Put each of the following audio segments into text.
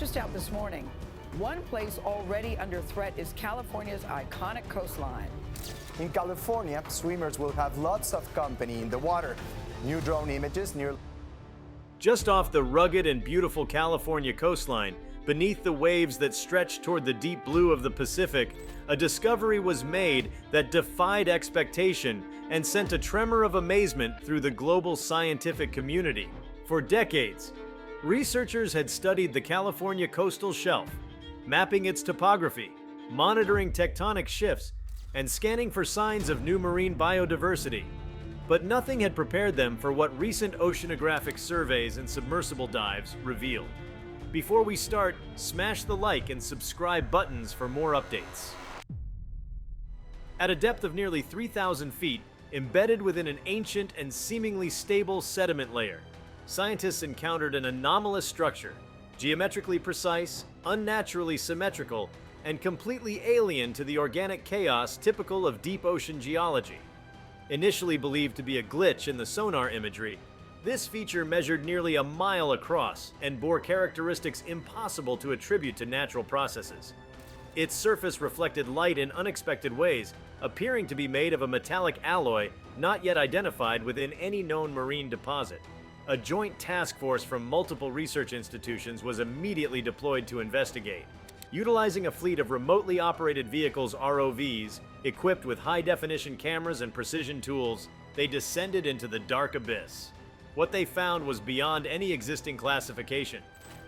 just out this morning. One place already under threat is California's iconic coastline. In California, swimmers will have lots of company in the water. New drone images near... Just off the rugged and beautiful California coastline, beneath the waves that stretch toward the deep blue of the Pacific, a discovery was made that defied expectation and sent a tremor of amazement through the global scientific community. For decades, researchers had studied the California coastal shelf, mapping its topography, monitoring tectonic shifts, and scanning for signs of new marine biodiversity. But nothing had prepared them for what recent oceanographic surveys and submersible dives revealed. Before we start, smash the like and subscribe buttons for more updates. At a depth of nearly 3,000 feet, embedded within an ancient and seemingly stable sediment layer, scientists encountered an anomalous structure, geometrically precise, unnaturally symmetrical, and completely alien to the organic chaos typical of deep ocean geology. Initially believed to be a glitch in the sonar imagery, this feature measured nearly a mile across and bore characteristics impossible to attribute to natural processes. Its surface reflected light in unexpected ways, appearing to be made of a metallic alloy not yet identified within any known marine deposit. A joint task force from multiple research institutions was immediately deployed to investigate. Utilizing a fleet of remotely operated vehicles, ROVs, equipped with high-definition cameras and precision tools, they descended into the dark abyss. What they found was beyond any existing classification: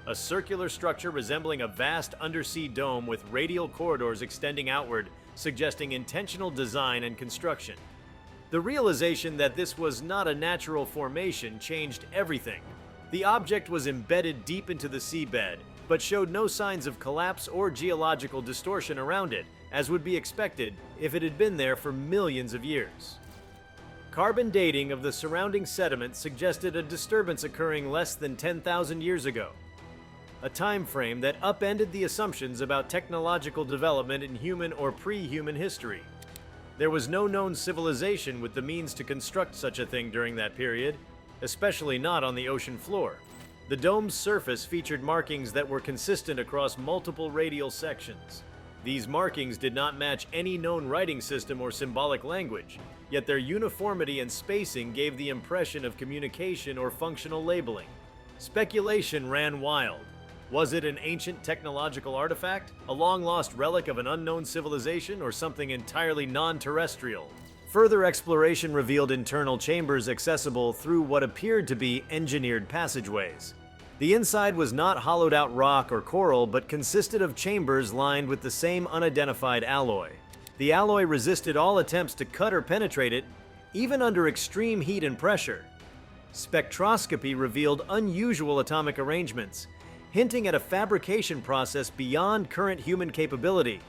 a circular structure resembling a vast undersea dome with radial corridors extending outward, suggesting intentional design and construction. The realization that this was not a natural formation changed everything. The object was embedded deep into the seabed, but showed no signs of collapse or geological distortion around it, as would be expected if it had been there for millions of years. Carbon dating of the surrounding sediment suggested a disturbance occurring less than 10,000 years ago, a time frame that upended the assumptions about technological development in human or pre-human history. There was no known civilization with the means to construct such a thing during that period, especially not on the ocean floor. The dome's surface featured markings that were consistent across multiple radial sections. These markings did not match any known writing system or symbolic language, yet their uniformity and spacing gave the impression of communication or functional labeling. Speculation ran wild. Was it an ancient technological artifact, a long-lost relic of an unknown civilization, or something entirely non-terrestrial? Further exploration revealed internal chambers accessible through what appeared to be engineered passageways. The inside was not hollowed-out rock or coral, but consisted of chambers lined with the same unidentified alloy. The alloy resisted all attempts to cut or penetrate it, even under extreme heat and pressure. Spectroscopy revealed unusual atomic arrangements, hinting at a fabrication process beyond current human capability.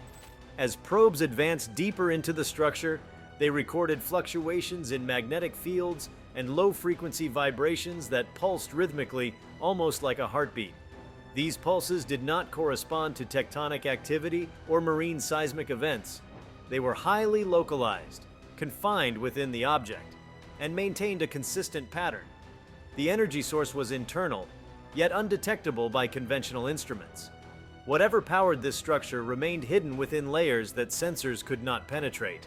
As probes advanced deeper into the structure, they recorded fluctuations in magnetic fields and low-frequency vibrations that pulsed rhythmically, almost like a heartbeat. These pulses did not correspond to tectonic activity or marine seismic events. They were highly localized, confined within the object, and maintained a consistent pattern. The energy source was internal, yet undetectable by conventional instruments. Whatever powered this structure remained hidden within layers that sensors could not penetrate.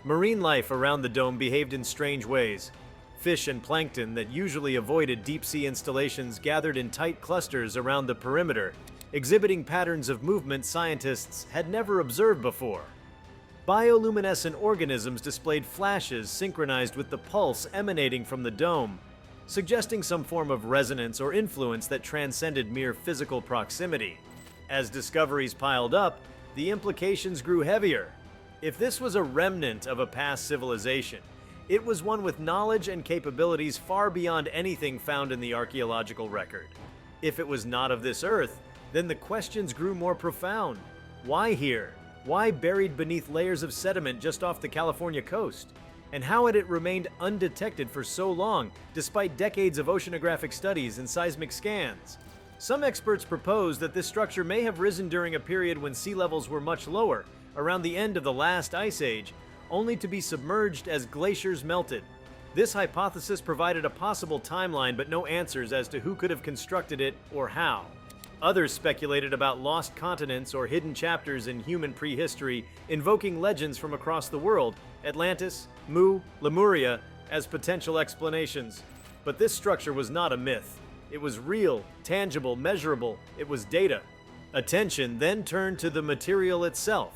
Marine life around the dome behaved in strange ways. Fish and plankton that usually avoided deep-sea installations gathered in tight clusters around the perimeter, exhibiting patterns of movement scientists had never observed before. Bioluminescent organisms displayed flashes synchronized with the pulse emanating from the dome, suggesting some form of resonance or influence that transcended mere physical proximity. As discoveries piled up, the implications grew heavier. If this was a remnant of a past civilization, it was one with knowledge and capabilities far beyond anything found in the archaeological record. If it was not of this earth, then the questions grew more profound. Why here? Why buried beneath layers of sediment just off the California coast? And how had it remained undetected for so long, despite decades of oceanographic studies and seismic scans? Some experts propose that this structure may have risen during a period when sea levels were much lower, around the end of the last ice age, only to be submerged as glaciers melted. This hypothesis provided a possible timeline but no answers as to who could have constructed it or how. Others speculated about lost continents or hidden chapters in human prehistory, invoking legends from across the world, Atlantis, Mu, Lemuria, as potential explanations. But this structure was not a myth. It was real, tangible, measurable. It was data. Attention then turned to the material itself.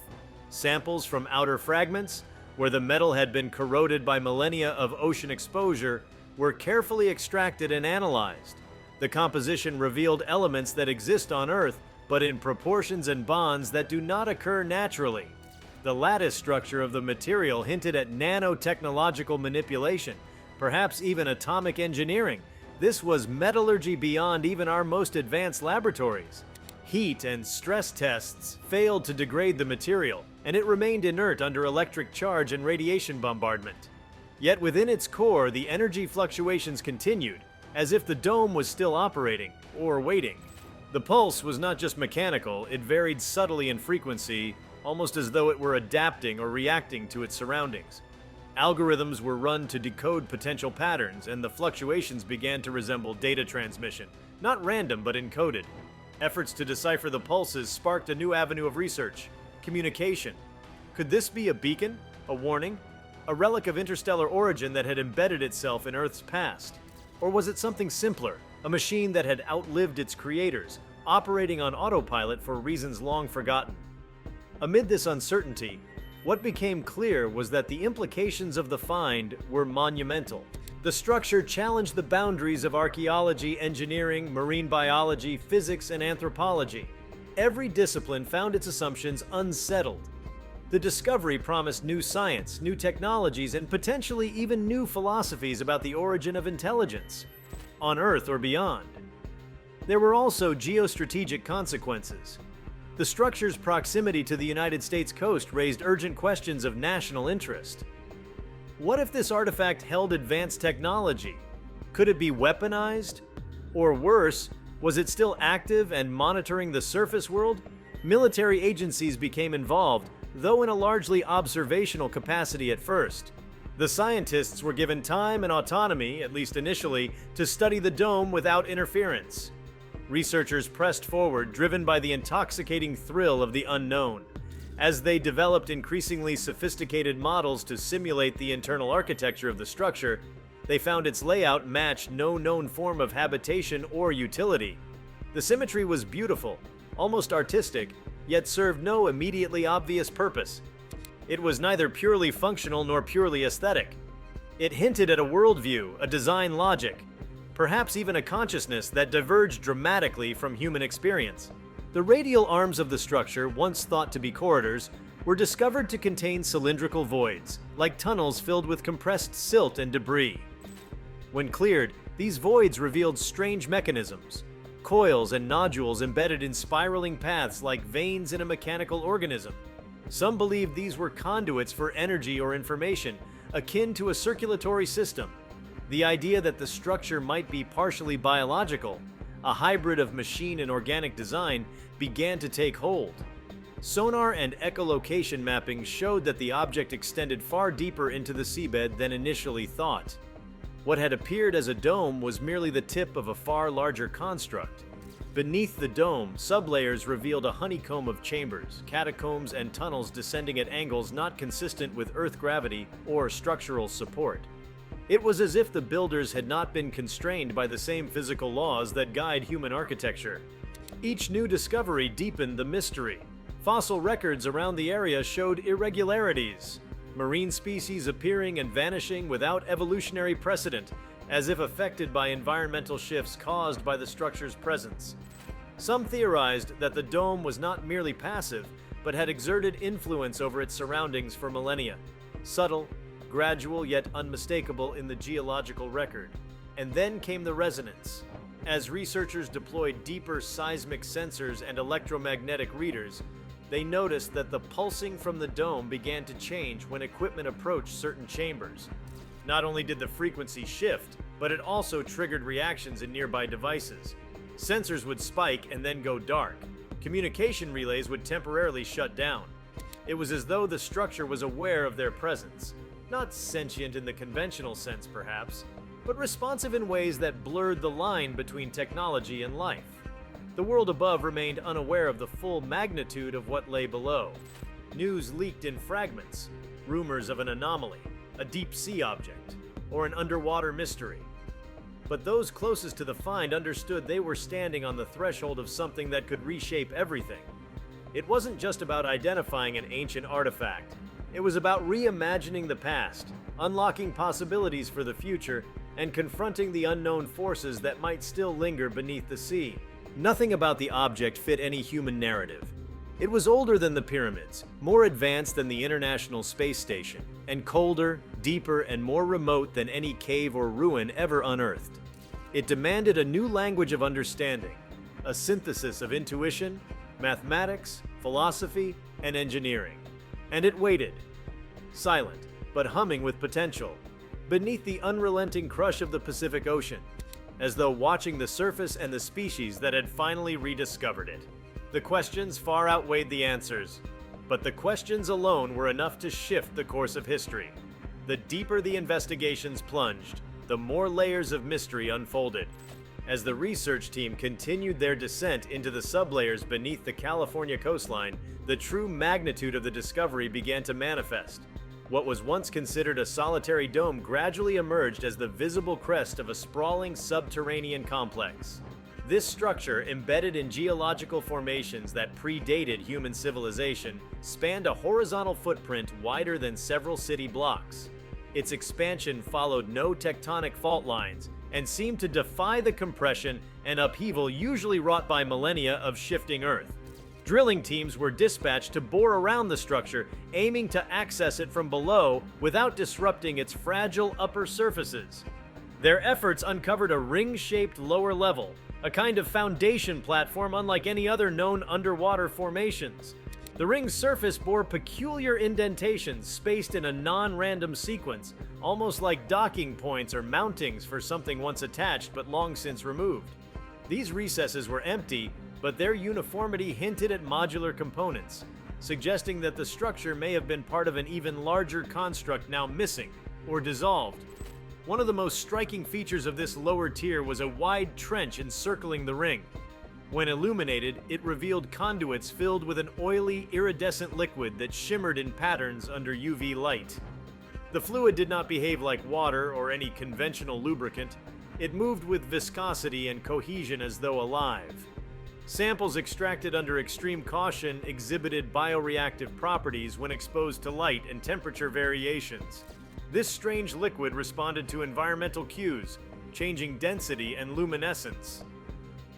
Samples from outer fragments, where the metal had been corroded by millennia of ocean exposure, were carefully extracted and analyzed. The composition revealed elements that exist on Earth, but in proportions and bonds that do not occur naturally. The lattice structure of the material hinted at nanotechnological manipulation, perhaps even atomic engineering. This was metallurgy beyond even our most advanced laboratories. Heat and stress tests failed to degrade the material, and it remained inert under electric charge and radiation bombardment. Yet within its core, the energy fluctuations continued, as if the dome was still operating, or waiting. The pulse was not just mechanical, it varied subtly in frequency, almost as though it were adapting or reacting to its surroundings. Algorithms were run to decode potential patterns, and the fluctuations began to resemble data transmission, not random but encoded. Efforts to decipher the pulses sparked a new avenue of research: communication. Could this be a beacon, a warning, a relic of interstellar origin that had embedded itself in Earth's past? Or was it something simpler, a machine that had outlived its creators, operating on autopilot for reasons long forgotten? Amid this uncertainty, what became clear was that the implications of the find were monumental. The structure challenged the boundaries of archaeology, engineering, marine biology, physics, and anthropology. Every discipline found its assumptions unsettled. The discovery promised new science, new technologies, and potentially even new philosophies about the origin of intelligence, on Earth or beyond. There were also geostrategic consequences. The structure's proximity to the United States coast raised urgent questions of national interest. What if this artifact held advanced technology? Could it be weaponized? Or worse, was it still active and monitoring the surface world? Military agencies became involved, though in a largely observational capacity at first. The scientists were given time and autonomy, at least initially, to study the dome without interference. Researchers pressed forward, driven by the intoxicating thrill of the unknown. As they developed increasingly sophisticated models to simulate the internal architecture of the structure, they found its layout matched no known form of habitation or utility. The symmetry was beautiful, almost artistic, yet served no immediately obvious purpose. It was neither purely functional nor purely aesthetic. It hinted at a worldview, a design logic, perhaps even a consciousness that diverged dramatically from human experience. The radial arms of the structure, once thought to be corridors, were discovered to contain cylindrical voids, like tunnels filled with compressed silt and debris. When cleared, these voids revealed strange mechanisms, coils and nodules embedded in spiraling paths like veins in a mechanical organism. Some believed these were conduits for energy or information, akin to a circulatory system. The idea that the structure might be partially biological, a hybrid of machine and organic design, began to take hold. Sonar and echolocation mapping showed that the object extended far deeper into the seabed than initially thought. What had appeared as a dome was merely the tip of a far larger construct. Beneath the dome, sublayers revealed a honeycomb of chambers, catacombs, and tunnels descending at angles not consistent with Earth gravity or structural support. It was as if the builders had not been constrained by the same physical laws that guide human architecture. Each new discovery deepened the mystery. Fossil records around the area showed irregularities, marine species appearing and vanishing without evolutionary precedent, as if affected by environmental shifts caused by the structure's presence. Some theorized that the dome was not merely passive, but had exerted influence over its surroundings for millennia. Subtle, gradual yet unmistakable in the geological record. And then came the resonance. As researchers deployed deeper seismic sensors and electromagnetic readers, they noticed that the pulsing from the dome began to change when equipment approached certain chambers. Not only did the frequency shift, but it also triggered reactions in nearby devices. Sensors would spike and then go dark. Communication relays would temporarily shut down. It was as though the structure was aware of their presence. Not sentient in the conventional sense, perhaps, but responsive in ways that blurred the line between technology and life. The world above remained unaware of the full magnitude of what lay below. News leaked in fragments, rumors of an anomaly, a deep-sea object, or an underwater mystery. But those closest to the find understood they were standing on the threshold of something that could reshape everything. It wasn't just about identifying an ancient artifact. It was about reimagining the past, unlocking possibilities for the future, and confronting the unknown forces that might still linger beneath the sea. Nothing about the object fit any human narrative. It was older than the pyramids, more advanced than the International Space Station, and colder, deeper, and more remote than any cave or ruin ever unearthed. It demanded a new language of understanding, a synthesis of intuition, mathematics, philosophy, and engineering. And it waited, silent, but humming with potential, beneath the unrelenting crush of the Pacific Ocean, as though watching the surface and the species that had finally rediscovered it. The questions far outweighed the answers, but the questions alone were enough to shift the course of history. The deeper the investigations plunged, the more layers of mystery unfolded. As the research team continued their descent into the sublayers beneath the California coastline, the true magnitude of the discovery began to manifest. What was once considered a solitary dome gradually emerged as the visible crest of a sprawling subterranean complex. This structure, embedded in geological formations that predated human civilization, spanned a horizontal footprint wider than several city blocks. Its expansion followed no tectonic fault lines and seemed to defy the compression and upheaval usually wrought by millennia of shifting Earth. Drilling teams were dispatched to bore around the structure, aiming to access it from below without disrupting its fragile upper surfaces. Their efforts uncovered a ring-shaped lower level, a kind of foundation platform unlike any other known underwater formations. The ring's surface bore peculiar indentations spaced in a non-random sequence, almost like docking points or mountings for something once attached but long since removed. These recesses were empty, but their uniformity hinted at modular components, suggesting that the structure may have been part of an even larger construct now missing or dissolved. One of the most striking features of this lower tier was a wide trench encircling the ring. When illuminated, it revealed conduits filled with an oily, iridescent liquid that shimmered in patterns under UV light. The fluid did not behave like water or any conventional lubricant. It moved with viscosity and cohesion as though alive. Samples extracted under extreme caution exhibited bioreactive properties when exposed to light and temperature variations. This strange liquid responded to environmental cues, changing density and luminescence.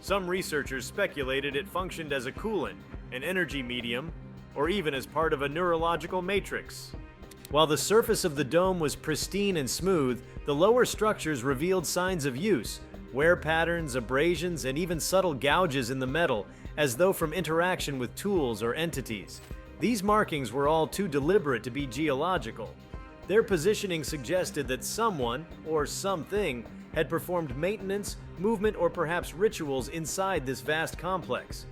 Some researchers speculated it functioned as a coolant, an energy medium, or even as part of a neurological matrix. While the surface of the dome was pristine and smooth, the lower structures revealed signs of use, wear patterns, abrasions, and even subtle gouges in the metal, as though from interaction with tools or entities. These markings were all too deliberate to be geological. Their positioning suggested that someone, or something, had performed maintenance, movement, or perhaps rituals inside this vast complex.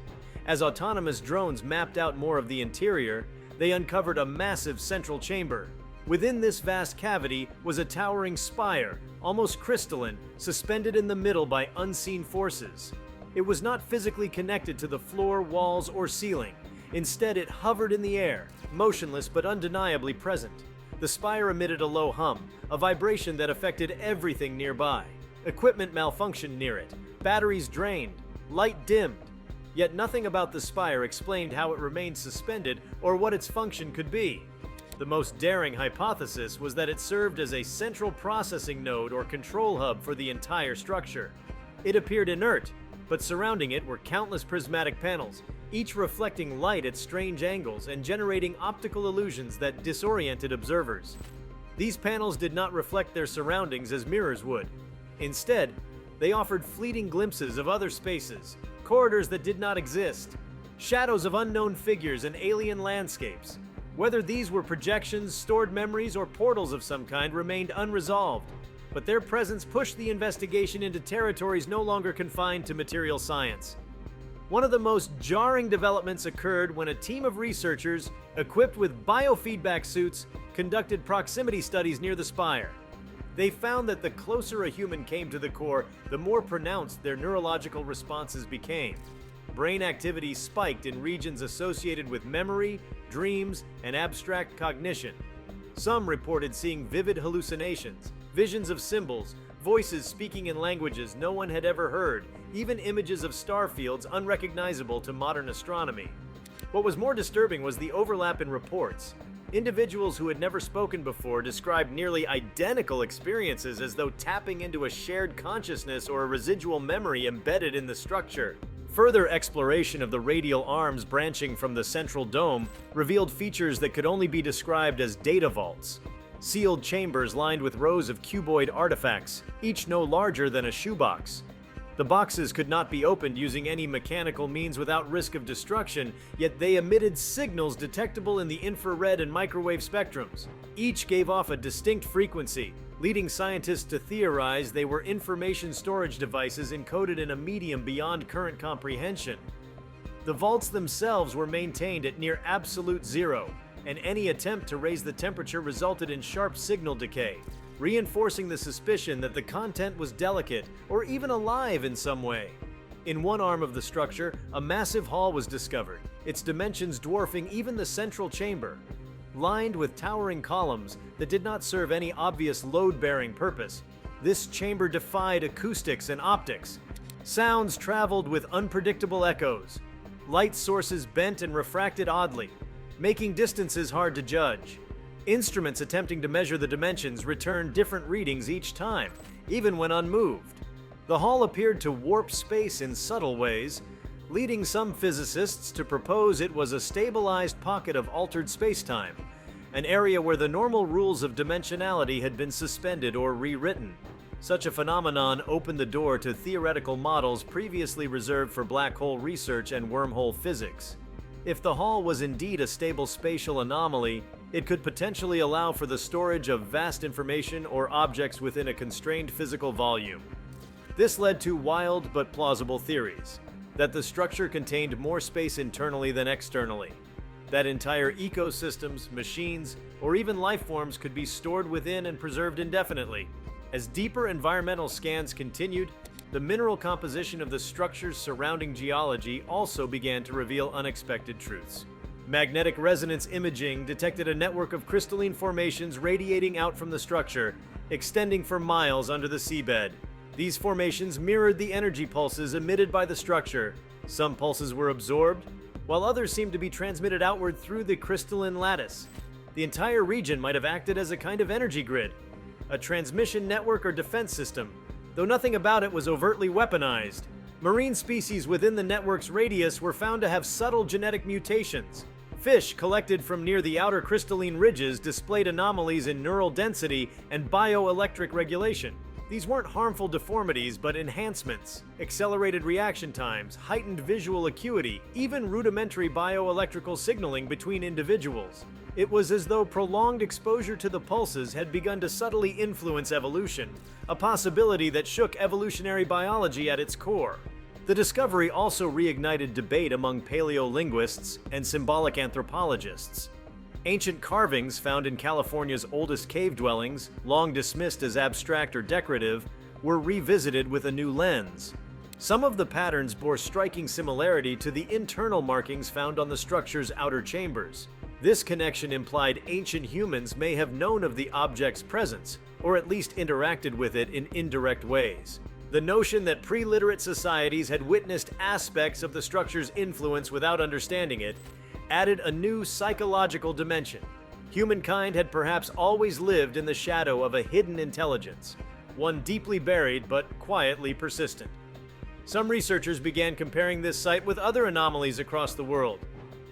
As autonomous drones mapped out more of the interior, they uncovered a massive central chamber. Within this vast cavity was a towering spire, almost crystalline, suspended in the middle by unseen forces. It was not physically connected to the floor, walls, or ceiling. Instead, it hovered in the air, motionless but undeniably present. The spire emitted a low hum, a vibration that affected everything nearby. Equipment malfunctioned near it, batteries drained, light dimmed. Yet nothing about the spire explained how it remained suspended or what its function could be. The most daring hypothesis was that it served as a central processing node or control hub for the entire structure. It appeared inert, but surrounding it were countless prismatic panels, each reflecting light at strange angles and generating optical illusions that disoriented observers. These panels did not reflect their surroundings as mirrors would. Instead, they offered fleeting glimpses of other spaces, corridors that did not exist, shadows of unknown figures and alien landscapes. Whether these were projections, stored memories, or portals of some kind remained unresolved, but their presence pushed the investigation into territories no longer confined to material science. One of the most jarring developments occurred when a team of researchers, equipped with biofeedback suits, conducted proximity studies near the spire. They found that the closer a human came to the core, the more pronounced their neurological responses became. brain activity spiked in regions associated with memory, dreams, and abstract cognition. Some reported seeing vivid hallucinations, visions of symbols, voices speaking in languages no one had ever heard, even images of star fields unrecognizable to modern astronomy. What was more disturbing was the overlap in reports. Individuals who had never spoken before described nearly identical experiences as though tapping into a shared consciousness or a residual memory embedded in the structure. Further exploration of the radial arms branching from the central dome revealed features that could only be described as data vaults. Sealed chambers lined with rows of cuboid artifacts, each no larger than a shoebox. The boxes could not be opened using any mechanical means without risk of destruction, yet they emitted signals detectable in the infrared and microwave spectrums. Each gave off a distinct frequency, leading scientists to theorize they were information storage devices encoded in a medium beyond current comprehension. The vaults themselves were maintained at near absolute zero, and any attempt to raise the temperature resulted in sharp signal decay, reinforcing the suspicion that the content was delicate or even alive in some way. In one arm of the structure, a massive hall was discovered, its dimensions dwarfing even the central chamber. Lined with towering columns that did not serve any obvious load-bearing purpose, this chamber defied acoustics and optics. Sounds traveled with unpredictable echoes. Light sources bent and refracted oddly, making distances hard to judge. Instruments attempting to measure the dimensions returned different readings each time, even when unmoved. The hall appeared to warp space in subtle ways, leading some physicists to propose it was a stabilized pocket of altered spacetime, an area where the normal rules of dimensionality had been suspended or rewritten. Such a phenomenon opened the door to theoretical models previously reserved for black hole research and wormhole physics. If the hall was indeed a stable spatial anomaly, it could potentially allow for the storage of vast information or objects within a constrained physical volume. This led to wild but plausible theories: that the structure contained more space internally than externally, that entire ecosystems, machines, or even life forms could be stored within and preserved indefinitely. As deeper environmental scans continued, the mineral composition of the structures surrounding geology also began to reveal unexpected truths. Magnetic resonance imaging detected a network of crystalline formations radiating out from the structure, extending for miles under the seabed. These formations mirrored the energy pulses emitted by the structure. Some pulses were absorbed, while others seemed to be transmitted outward through the crystalline lattice. The entire region might have acted as a kind of energy grid, a transmission network or defense system, though nothing about it was overtly weaponized. Marine species within the network's radius were found to have subtle genetic mutations. Fish collected from near the outer crystalline ridges displayed anomalies in neural density and bioelectric regulation. These weren't harmful deformities, but enhancements: accelerated reaction times, heightened visual acuity, even rudimentary bioelectrical signaling between individuals. It was as though prolonged exposure to the pulses had begun to subtly influence evolution, a possibility that shook evolutionary biology at its core. The discovery also reignited debate among paleolinguists and symbolic anthropologists. Ancient carvings found in California's oldest cave dwellings, long dismissed as abstract or decorative, were revisited with a new lens. Some of the patterns bore striking similarity to the internal markings found on the structure's outer chambers. This connection implied ancient humans may have known of the object's presence, or at least interacted with it in indirect ways. The notion that pre-literate societies had witnessed aspects of the structure's influence without understanding it added a new psychological dimension. Humankind had perhaps always lived in the shadow of a hidden intelligence, one deeply buried but quietly persistent. Some researchers began comparing this site with other anomalies across the world: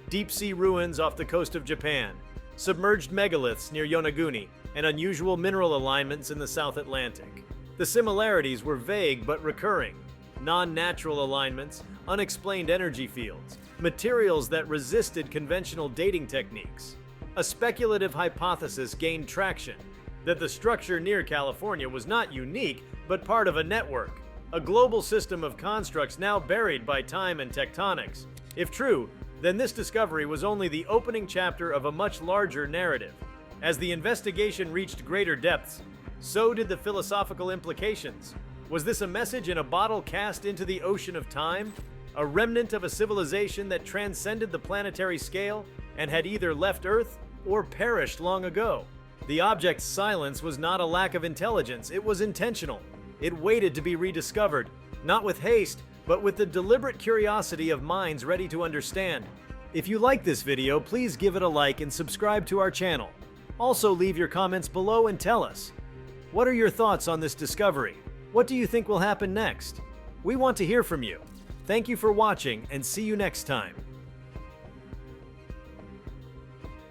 deep-sea ruins off the coast of Japan, submerged megaliths near Yonaguni, and unusual mineral alignments in the South Atlantic. The similarities were vague but recurring: non-natural alignments, unexplained energy fields, materials that resisted conventional dating techniques. A speculative hypothesis gained traction: that the structure near California was not unique, but part of a network, a global system of constructs now buried by time and tectonics. If true, then this discovery was only the opening chapter of a much larger narrative. As the investigation reached greater depths, so did the philosophical implications. Was this a message in a bottle cast into the ocean of time? a remnant of a civilization that transcended the planetary scale and had either left Earth or perished long ago. The object's silence was not a lack of intelligence, it was intentional. It waited to be rediscovered, not with haste, but with the deliberate curiosity of minds ready to understand. If you like this video, please give it a like and subscribe to our channel. Also, leave your comments below and tell us, what are your thoughts on this discovery? What do you think will happen next? We want to hear from you. Thank you for watching and see you next time.